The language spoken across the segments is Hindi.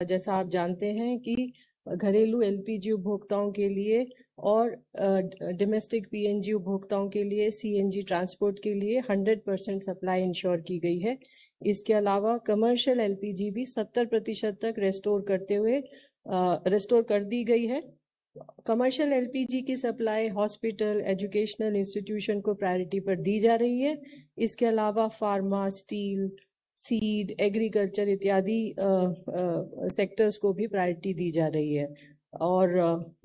जैसा आप जानते हैं कि घरेलू एलपीजी उपभोक्ताओं के लिए और डोमेस्टिक पीएनजी उपभोक्ताओं के लिए सीएनजी ट्रांसपोर्ट के लिए 100% सप्लाई इंश्योर की गई है। इसके अलावा कमर्शियल एलपीजी भी 70% तक रेस्टोर कर दी गई है। कमर्शियल एलपीजी की सप्लाई हॉस्पिटल, एजुकेशनल इंस्टीट्यूशन को प्रायोरिटी पर दी जा रही है। इसके अलावा फार्मा, स्टील, सीड, एग्रीकल्चर इत्यादि सेक्टर्स को भी प्रायोरिटी दी जा रही है। और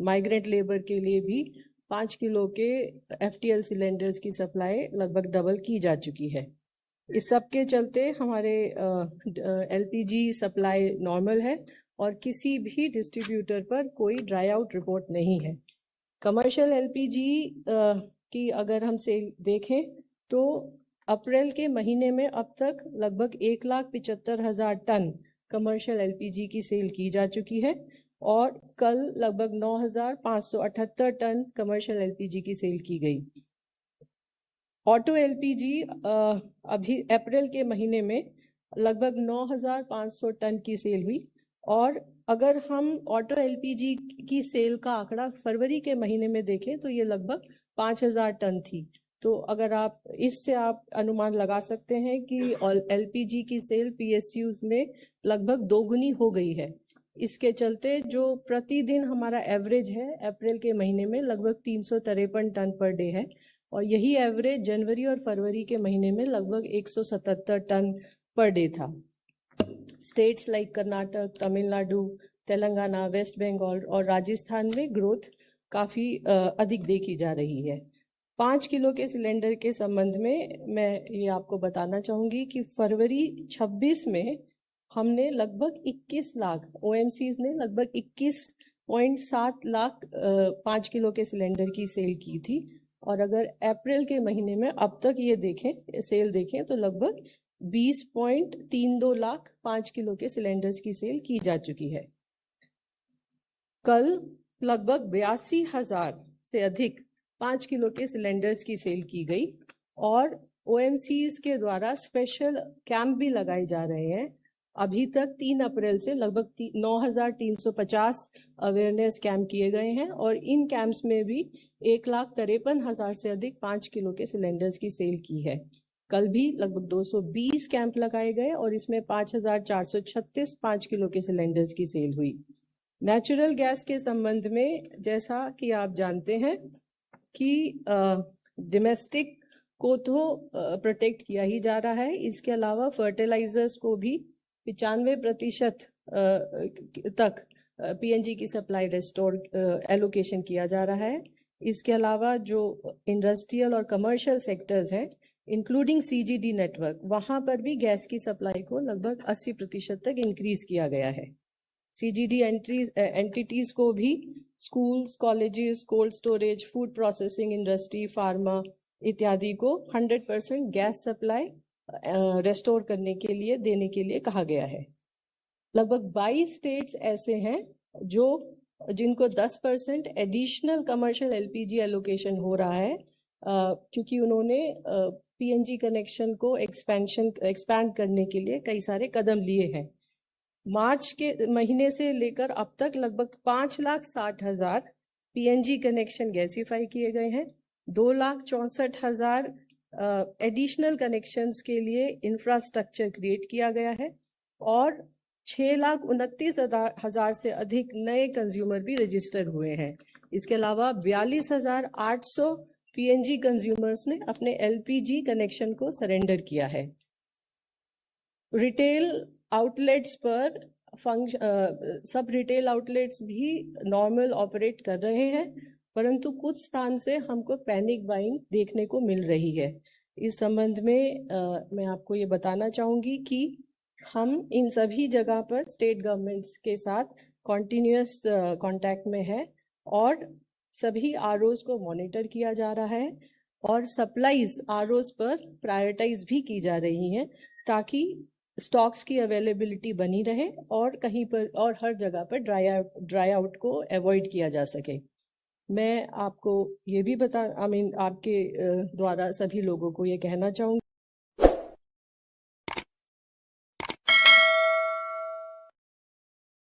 माइग्रेंट लेबर के लिए भी 5 किलो के एफटीएल सिलेंडर्स की सप्लाई लगभग डबल की जा चुकी है। इस सब के चलते हमारे एलपीजी सप्लाई नॉर्मल है और किसी भी डिस्ट्रीब्यूटर पर कोई ड्राई आउट रिपोर्ट नहीं है। कमर्शियल एलपीजी की अगर हम सेल देखें तो अप्रैल के महीने में अब तक लगभग 1,75,000 टन कमर्शियल एलपीजी की सेल की जा चुकी है और कल लगभग 9,578 टन कमर्शियल एलपीजी की सेल की गई। ऑटो एलपीजी अभी अप्रैल के महीने में लगभग 9,500 टन की सेल हुई और अगर हम ऑटो एलपीजी की सेल का आंकड़ा फरवरी के महीने में देखें तो ये लगभग 5,000 टन थी। तो अगर आप इससे आप अनुमान लगा सकते हैं कि एलपीजी की सेल पीएसयूज में लगभग दोगुनी हो गई है। इसके चलते जो प्रतिदिन हमारा एवरेज है अप्रैल के महीने में लगभग 353 टन पर डे है और यही एवरेज जनवरी और फरवरी के महीने में लगभग 177 टन पर डे था। स्टेट्स लाइक कर्नाटक, तमिलनाडु, तेलंगाना, वेस्ट बंगाल और राजस्थान में ग्रोथ काफ़ी अधिक देखी जा रही है। 5 किलो के सिलेंडर के संबंध में मैं ये आपको बताना चाहूँगी कि फरवरी 26 में हमने लगभग 21 लाख ओएमसीज ने लगभग 21.7 लाख 5 किलो के सिलेंडर की सेल की थी और अगर अप्रैल के महीने में अब तक ये सेल देखें तो लगभग 20.32 लाख 5 किलो के सिलेंडर्स की सेल की जा चुकी है। कल लगभग 82,000 से अधिक 5 किलो के सिलेंडर्स की सेल की गई और ओएमसीज के द्वारा स्पेशल कैंप भी लगाए जा रहे हैं। अभी तक 3 अप्रैल से लगभग 9,350 अवेयरनेस कैंप किए गए हैं और इन कैंप्स में भी 1,53,000 से अधिक 5 किलो के सिलेंडर्स की सेल की है। कल भी लगभग 220 कैंप लगाए गए और इसमें 5,436 5 किलो के सिलेंडर्स की सेल हुई। नेचुरल गैस के संबंध में जैसा कि आप जानते हैं कि डोमेस्टिक को तो प्रोटेक्ट किया ही जा रहा है, इसके अलावा फर्टिलाइजर्स को भी 95% तक पीएनजी की सप्लाई रेस्टोर एलोकेशन किया जा रहा है। इसके अलावा जो इंडस्ट्रियल और कमर्शियल सेक्टर्स हैं इंक्लूडिंग सीजीडी नेटवर्क, वहाँ पर भी गैस की सप्लाई को लगभग 80% तक इंक्रीज किया गया है। सीजीडी एंटिटीज को भी schools, colleges, cold storage, food processing industry, pharma इत्यादि को 100% गैस सप्लाई रेस्टोर करने के लिए देने के लिए कहा गया है। लगभग 22 स्टेट्स ऐसे हैं जिनको 10% एडिशनल कमर्शियल एलपीजी एलोकेशन हो रहा है क्योंकि उन्होंने पीएनजी कनेक्शन को एक्सपैंड करने के लिए कई सारे कदम लिए हैं। मार्च के महीने से लेकर अब तक लगभग 5,60,000 पीएनजी कनेक्शन गैसीफाई किए गए हैं। 2,64,000 एडिशनल कनेक्शंस के लिए इंफ्रास्ट्रक्चर क्रिएट किया गया है और 6,29,000 से अधिक नए कंज्यूमर भी रजिस्टर हुए हैं। इसके अलावा 42,800 पीएनजी कंज्यूमर्स ने अपने एलपीजी कनेक्शन को सरेंडर किया है। रिटेल आउटलेट्स पर सब रिटेल आउटलेट्स भी नॉर्मल ऑपरेट कर रहे हैं, परंतु कुछ स्थान से हमको पैनिक बाइंग देखने को मिल रही है। इस संबंध में मैं आपको ये बताना चाहूँगी कि हम इन सभी जगह पर स्टेट गवर्नमेंट्स के साथ कॉन्टिन्यूस कांटेक्ट में है और सभी आरओज को मॉनिटर किया जा रहा है और सप्लाईज आरओज पर प्रायोरिटाइज भी की जा रही हैं ताकि स्टॉक्स की अवेलेबिलिटी बनी रहे और कहीं पर और हर जगह पर ड्राई आउट को अवॉइड किया जा सके। मैं आपको ये भी आपके द्वारा सभी लोगों को ये कहना चाहूँगी